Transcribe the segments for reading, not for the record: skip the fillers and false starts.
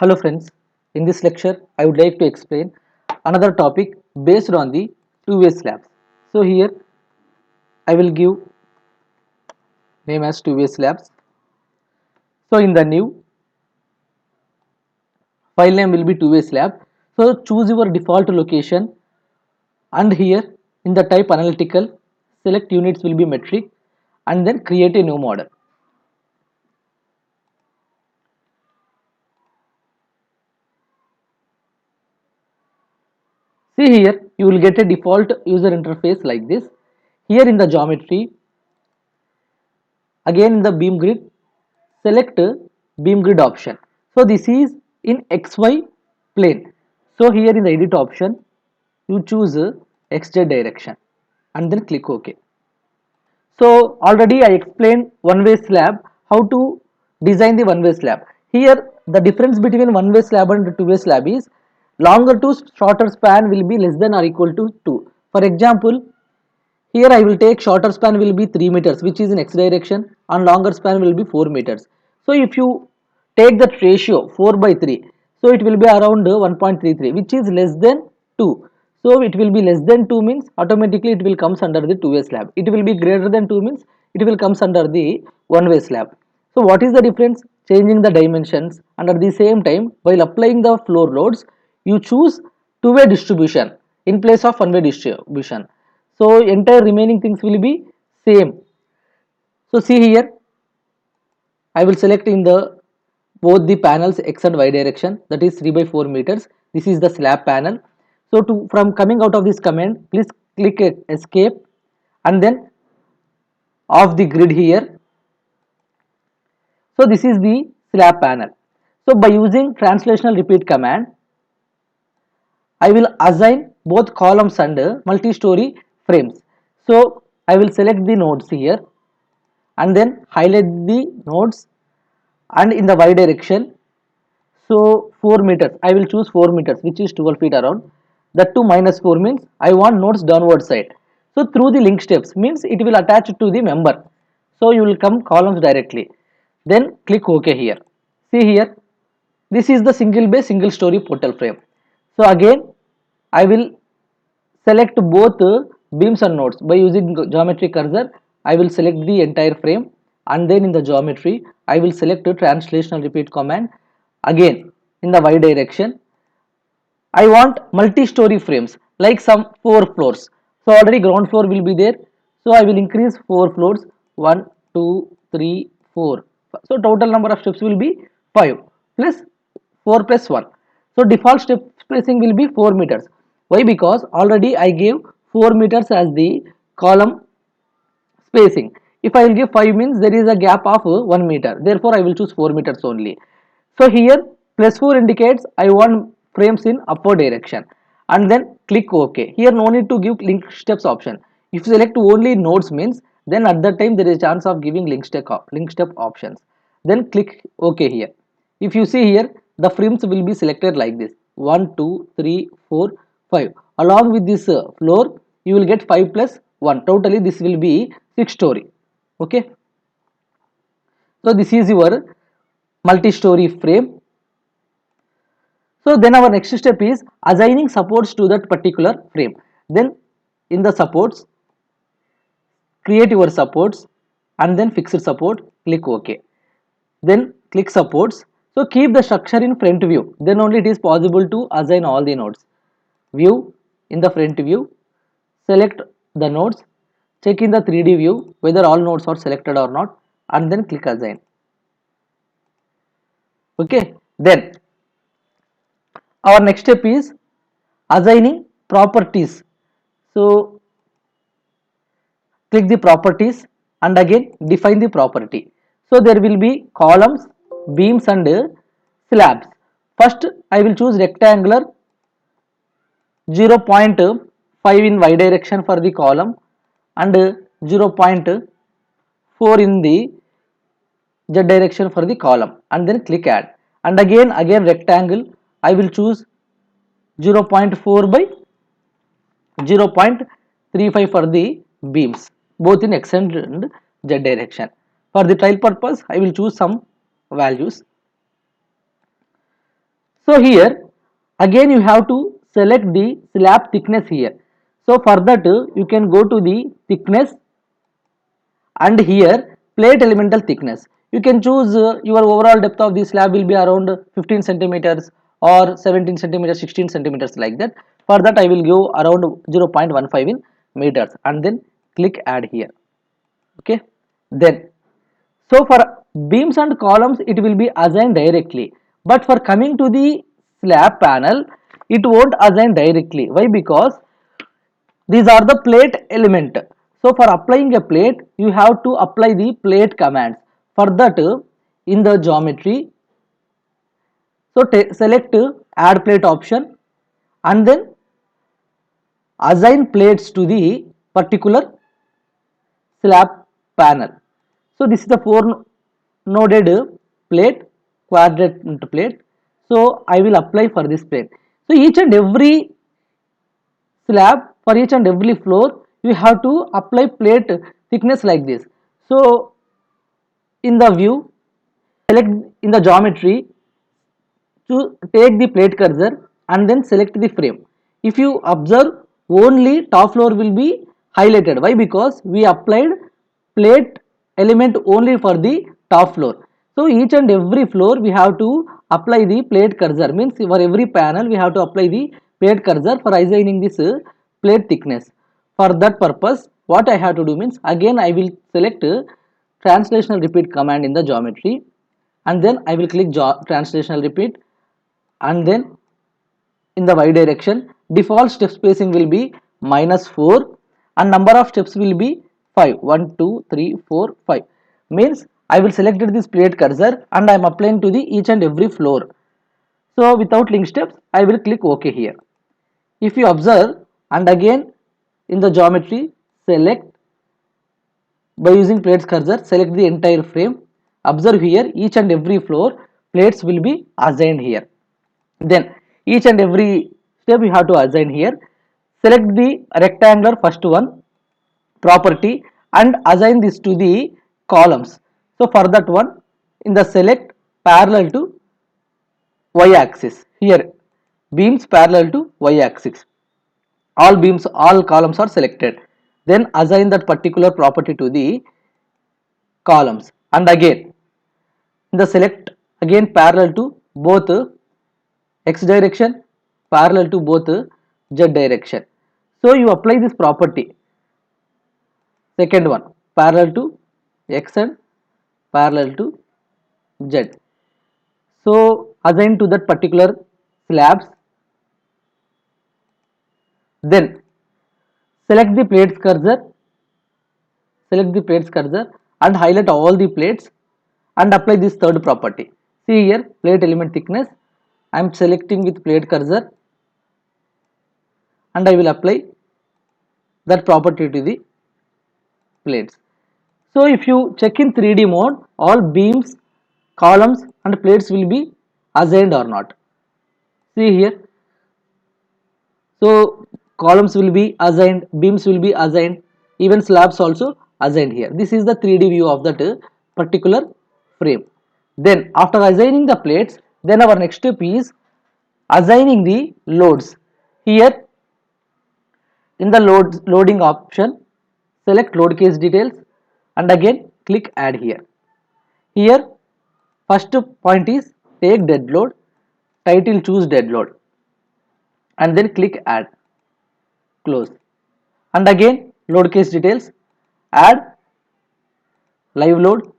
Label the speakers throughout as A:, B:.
A: Hello friends, in this lecture I would like to explain another topic based on the two-way slabs. So here I will give name as two-way slabs. So in the new file name will be two-way slab. So choose your default location and here in the type analytical select units will be metric and then create a new model. See here you will get a default user interface like this. Here in the geometry again in the beam grid select beam grid option. So this is in XY plane. So here in the edit option you choose XZ direction and then click OK. So already I explained one-way slab, how to design the one-way slab. Here the difference between one-way slab and two-way slab is longer to shorter span will be less than or equal to 2. For example, here I will take shorter span will be 3 meters which is in x direction and longer span will be 4 meters. So if you take that ratio 4 by 3, so it will be around 1.33 which is less than 2. So it will be less than 2 means automatically it will comes under the two-way slab. It will be greater than 2 means it will comes under the one-way slab. So what is the difference? Changing the dimensions and at the same time while applying the floor loads you choose two-way distribution in place of one-way distribution. So entire remaining things will be same. So see here I will select in the both the panels x and y direction, that is 3 by 4 meters. This is the slab panel. So to from coming out of this command please click escape and then off the grid here. So this is the slab panel. So by using translational repeat command I will assign both columns and multi-story frames. So I will select the nodes here and then highlight the nodes and in the y direction, so 4 meters I will choose 4 meters which is 12 feet around. That to minus 4 means I want nodes downward side. So through the link steps means it will attach to the member. So you will come columns directly. Then click OK here. See here, this is the single base single story portal frame. So again I will select both beams and nodes by using geometry cursor. I will select the entire frame and then in the geometry I will select a translational repeat command. Again in the y direction I want multi-story frames like some 4 floors. So already ground floor will be there. So I will increase 4 floors 1, 2, 3, 4. So total number of steps will be 5 plus 4 plus 1. So default step spacing will be 4 meters. Why? Because already I gave 4 meters as the column spacing. If I will give 5 means there is a gap of 1 meter. Therefore I will choose 4 meters only. So here plus 4 indicates I want frames in upward direction and then click OK. Here no need to give link steps option. If you select only nodes means then at that time there is a chance of giving link step options. Then click OK here. If you see here the frames will be selected like this 1, 2, 3, 4, 5. Along with this floor you will get 5 plus 1. Totally this will be 6 story. Okay. So this is your multi-story frame. So then our next step is assigning supports to that particular frame. Then in the supports create your supports and then fixed support, click OK. Then click supports. So keep the structure in front view, then only it is possible to assign all the nodes. View in the front view, select the nodes, check in the 3D view whether all nodes are selected or not and then click assign. Okay, then our next step is assigning properties. So click the properties and again define the property. So there will be columns, beams and slabs. First I will choose rectangular 0.5 in y direction for the column and 0.4 in the z direction for the column and then click add and again rectangle I will choose 0.4 by 0.35 for the beams both in x and z direction. For the trial purpose I will choose some values. So here again you have to select the slab thickness here. So for that you can go to the thickness and here plate elemental thickness. You can choose your overall depth of the slab will be around 15 centimeters or 17 centimeters, 16 centimeters like that. For that I will give around 0.15 in meters and then click add here. Okay. Then so for beams and columns it will be assigned directly, but for coming to the slab panel it won't assign directly. Why? Because these are the plate element. So for applying a plate you have to apply the plate commands. For that in the geometry, so select add plate option and then assign plates to the particular slab panel. So this is the four noded plate, quadrant plate. So I will apply for this plate. So each and every slab, for each and every floor you have to apply plate thickness like this. So in the view, select in the geometry to take the plate cursor and then select the frame. If you observe, only top floor will be highlighted. Why? Because we applied plate element only for the top floor. So each and every floor we have to apply the plate cursor, means for every panel we have to apply the plate cursor for assigning this plate thickness. For that purpose what I have to do means, again I will select translational repeat command in the geometry and then I will click translational repeat, and then in the y direction default step spacing will be -4 and number of steps will be 5. 1 2 3 4 5 means I will select this plate cursor and I am applying to the each and every floor. So without link steps I will click OK here. If you observe, and again in the geometry select by using plates cursor, select the entire frame. Observe here each and every floor plates will be assigned here. Then each and every step you have to assign here. Select the rectangular first one property and assign this to the columns. So for that one, in the select parallel to y axis, here beams parallel to y axis, all beams, all columns are selected. Then assign that particular property to the columns and again in the select again parallel to both x direction, parallel to both z direction. So you apply this property, second one parallel to x and parallel to z. So assign to that particular slabs. Then select the plates cursor, select the plates cursor and highlight all the plates and apply this third property. See here plate element thickness, I am selecting with plate cursor and I will apply that property to the plates. So if you check in 3D mode, all beams, columns and plates will be assigned or not. See here, so columns will be assigned, beams will be assigned, even slabs also assigned here. This is the 3D view of that particular frame. Then after assigning the plates, then our next step is assigning the loads. Here in the loading option, select load case details and again click add here. Here first point is take dead load, title choose dead load and then click add, close, and again load case details, add live load,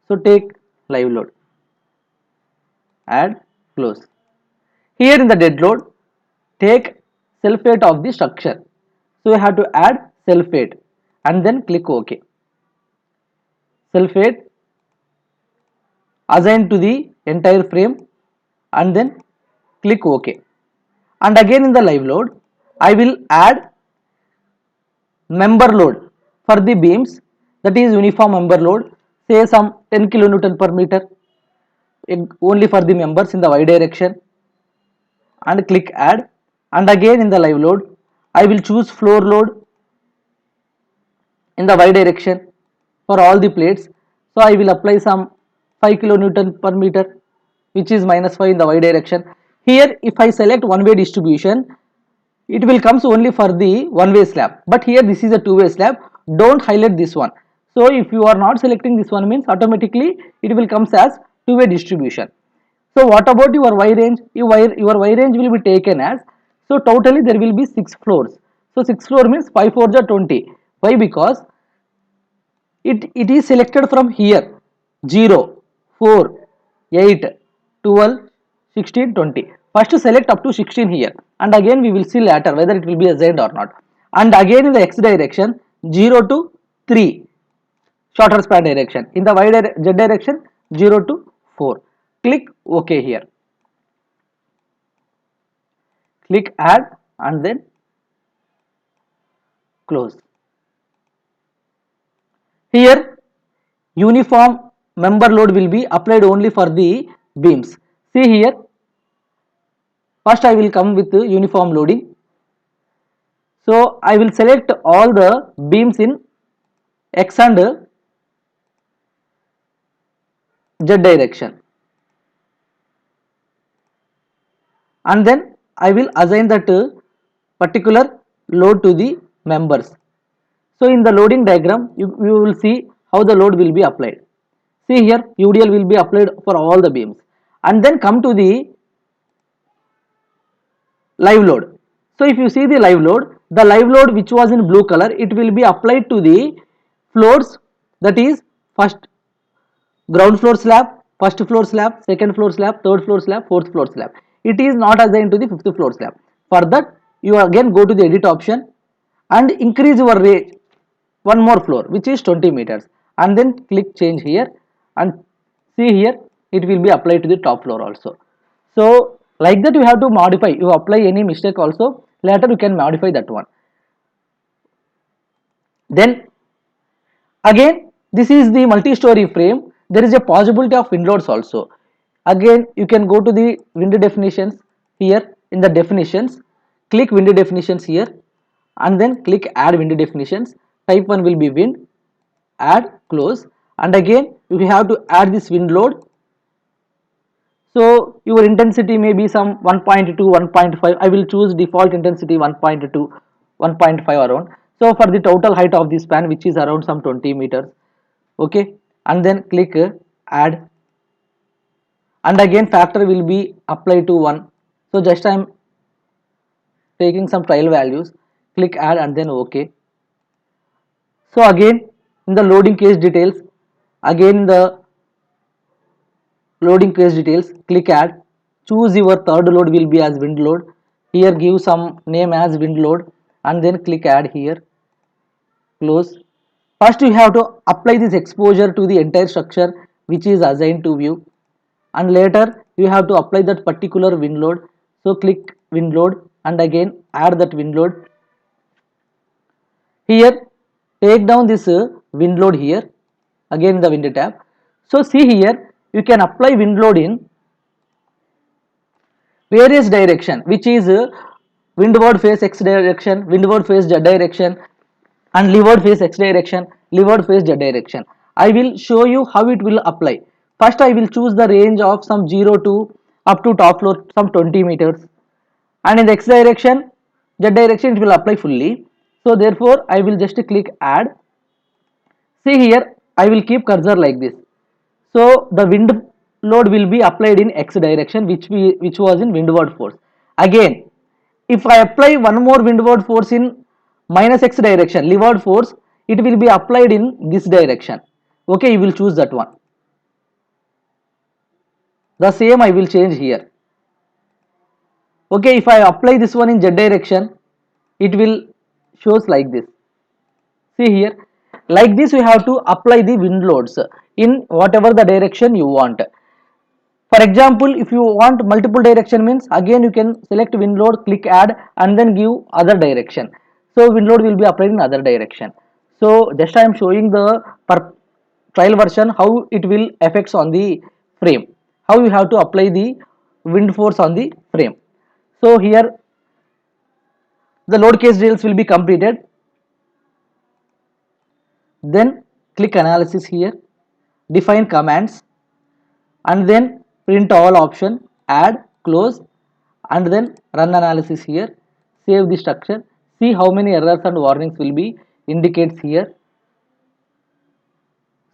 A: so take live load, add, close. Here in the dead load take self weight of the structure, so you have to add self weight and then click OK. Self weight assign to the entire frame and then click OK. And again in the live load I will add member load for the beams, that is uniform member load, say some 10 kilonewton per meter only for the members in the y direction and click add. And again in the live load I will choose floor load in the y direction for all the plates, so I will apply some 5 kilonewton per meter which is -5 in the y direction. Here if I select one way distribution, it will comes only for the one way slab, but here this is a two way slab. Don't highlight this one. So if you are not selecting this one, means automatically it will comes as two way distribution. So what about your Y range? Your Y range will be taken as, so totally there will be 6 floors. So 6 floor means 5 4s are 20. Why? Because it is selected from here 0, 4, 8, 12, 16, 20. First to select up to 16 here, and again we will see later whether it will be assigned or not. And again in the x direction 0 to 3 shorter span direction, in the z direction 0 to 4. Click OK here. Click add and then close. Here uniform member load will be applied only for the beams. See here, first I will come with the uniform loading. So I will select all the beams in x and z direction, and then I will assign that particular load to the members. So in the loading diagram you will see how the load will be applied. See here, UDL will be applied for all the beams, and then come to the live load. So if you see the live load which was in blue color, it will be applied to the floors, that is first ground floor slab, first floor slab, second floor slab, third floor slab, fourth floor slab. It is not assigned to the fifth floor slab. For that you again go to the edit option and increase your range one more floor, which is 20 meters, and then click change here, and see here it will be applied to the top floor also. So like that you have to modify, you apply any mistake also, later you can modify that one. Then again this is the multi-story frame, there is a possibility of wind loads also. Again you can go to the wind definitions, here in the definitions click wind definitions here, and then click add wind definitions. Type 1 will be wind, add, close, and again you have to add this wind load. So your intensity may be some 1.2, 1.5. I will choose default intensity 1.2, 1.5 around. So for the total height of this span, which is around some 20 meters, okay, and then click add, and again factor will be applied to 1. So just I am taking some trial values, click add and then OK. So again in the loading case details, again in the loading case details click add, choose your third load will be as wind load, here give some name as wind load, and then click add here, close. First you have to apply this exposure to the entire structure which is assigned to view, and later you have to apply that particular wind load. So click wind load and again add that wind load. Here take down this wind load here, again in the wind tab. So see here you can apply wind load in various direction, which is windward face x direction, windward face z direction, and leeward face x direction, leeward face z direction. I will show you how it will apply. First I will choose the range of some 0 to up to top floor some 20 meters, and in the x direction, z direction it will apply fully. So therefore I will just click add. See here I will keep cursor like this. So the wind load will be applied in x direction, which was in windward force. Again if I apply one more windward force in minus x direction, leeward force, it will be applied in this direction. Okay, you will choose that one. The same I will change here. Okay, if I apply this one in z direction, it will shows like this. See here, like this you have to apply the wind loads in whatever the direction you want. For example, if you want multiple direction, means again you can select wind load, click add and then give other direction. So wind load will be applied in other direction. So just I am showing the trial version how it will affects on the frame, how you have to apply the wind force on the frame. So here the load case details will be completed. Then click analysis here, define commands, and then print all option, add, close, and then run analysis here, save the structure, see how many errors and warnings will be indicates here.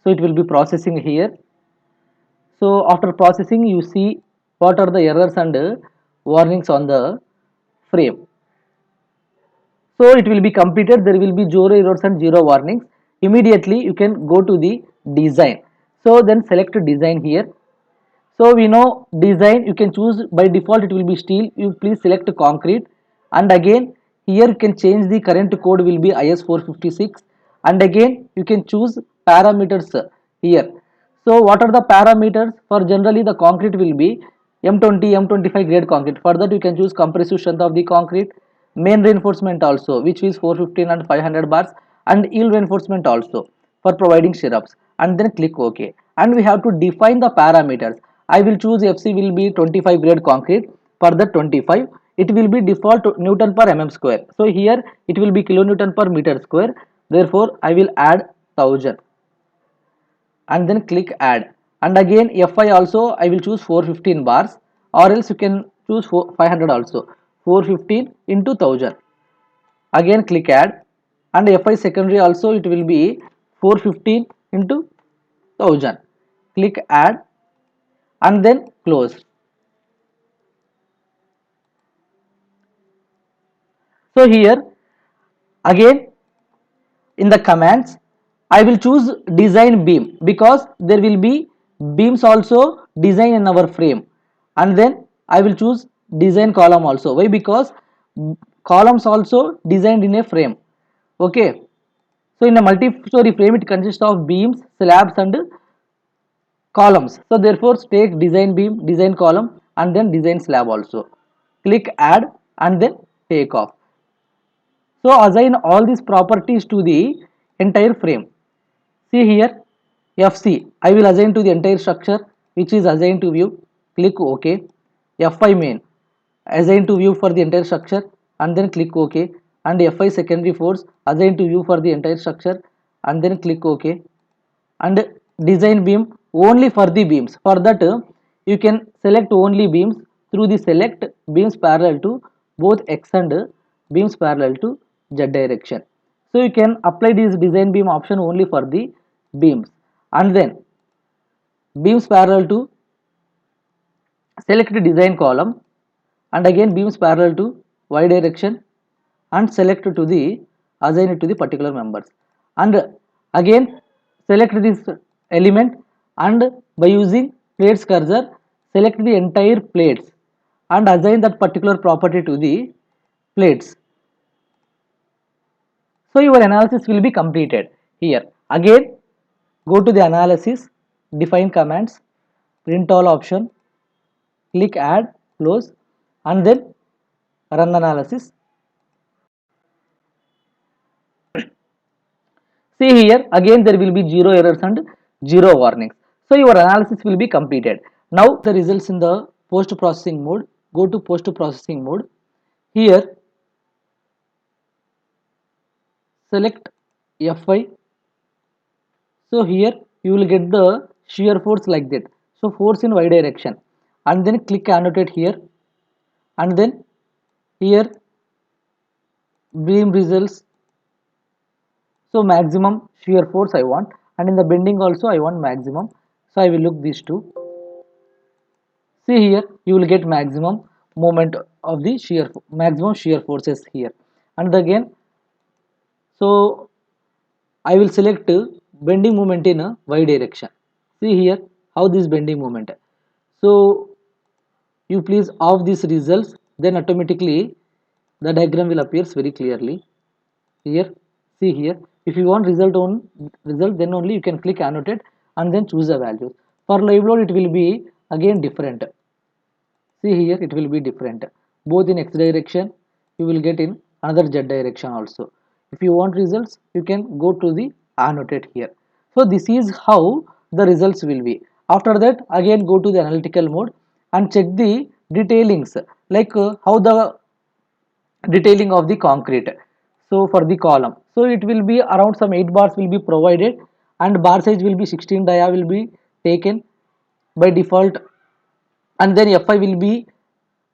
A: So it will be processing here. So after processing, you see what are the errors and warnings on the frame. So it will be completed, there will be 0 errors and 0 warnings. Immediately you can go to the design. So then select design here. So we know design, you can choose, by default it will be steel, you please select concrete, and again here you can change the current code will be IS 456, and again you can choose parameters here. So what are the parameters? For generally the concrete will be M20, M25 grade concrete. For that you can choose compressive strength of the concrete, main reinforcement also, which is 415 and 500 bars, and yield reinforcement also for providing stirrups, and then click OK. And we have to define the parameters. I will choose FC will be 25 grade concrete. For the 25, it will be default Newton per mm square. So here it will be kilonewton per meter square. Therefore, I will add 1000 and then click add. And again Fi also I will choose 415 bars, or else you can choose 500 also. 415 into 1000. Again click add, and Fi secondary also it will be 415 into 1000. Click add and then close. So here again in the commands I will choose design beam, because there will be beams also design in our frame, and then I will choose design column also. Why? Because columns also designed in a frame. Okay, so in a multi-story frame it consists of beams, slabs and columns. So therefore take design beam, design column, and then design slab also. Click add and then take off. So assign all these properties to the entire frame. See here FC I will assign to the entire structure, which is assigned to view. Click OK. Fi main assign to view for the entire structure, and then click OK. And Fi secondary force assign to view for the entire structure, and then click OK. And design beam only for the beams. For that you can select only beams through the select beams parallel to both X and beams parallel to Z direction. So you can apply this design beam option only for the beams, and then beams parallel to select design column, and again beams parallel to Y direction, and select to the assign it to the particular members, and again select this element, and by using plates cursor select the entire plates and assign that particular property to the plates. So your analysis will be completed here. Again go to the analysis, define commands, print all option, click add, close, and then run analysis. See here again there will be 0 errors and 0 warnings. So your analysis will be completed. Now the results in the post processing mode. Go to post processing mode. Here select Fi. So here you will get the shear force like that. So force in Y direction, and then click annotate here, and then here beam results. So maximum shear force I want, and in the bending also I want maximum. So I will look these two. See here you will get maximum moment of the maximum shear forces here, and again so I will select bending moment in a Y direction. See here how this bending moment. So you please off these results, then automatically the diagram will appears very clearly. Here see here, if you want result then only you can click annotate and then choose a value. For live load it will be again different. See here it will be different, both in X direction you will get in another Z direction also. If you want results you can go to the annotate here. So this is how the results will be. After that again go to the analytical mode and check the detailings, like how the detailing of the concrete. So for the column, so it will be around some 8 bars will be provided, and bar size will be 16 dia will be taken by default. and then Fi will be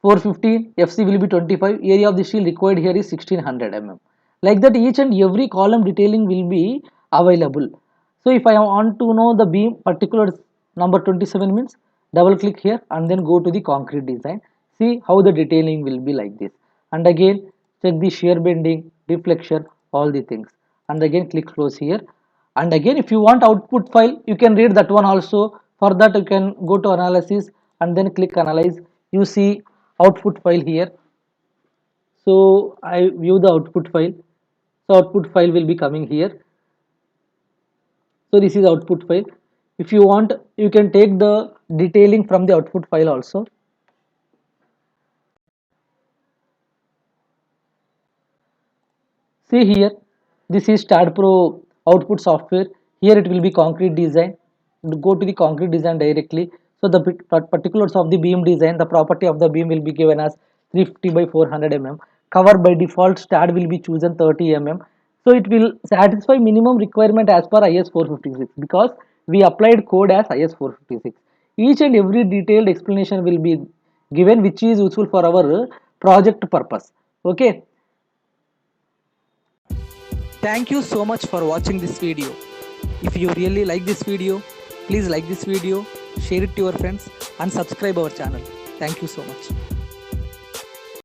A: 415, Fc will be 25, area of the steel required here is 1600 mm. Like that each and every column detailing will be available. So if I want to know the beam particulars number 27 means double click here and then go to the concrete design. See how the detailing will be like this, and again check the shear bending, deflection, all the things, and again click close here. And again if you want output file you can read that one also. For that you can go to analysis and then click analyze. You see output file here. So I view the output file. So output file will be coming here. So this is output file. If you want you can take the detailing from the output file also. See here, this is STAADPRO output software. Here it will be concrete design. Go to the concrete design directly. So the particulars of the beam design, the property of the beam will be given as 350 by 400 mm. Cover by default Staad will be chosen 30 mm. So it will satisfy minimum requirement as per IS 456 because we applied code as IS 456. Each and every detailed explanation will be given which is useful for our project purpose. Okay. Thank you so much for watching this video. If you really like this video, please like this video, share it to your friends and subscribe our channel. Thank you so much.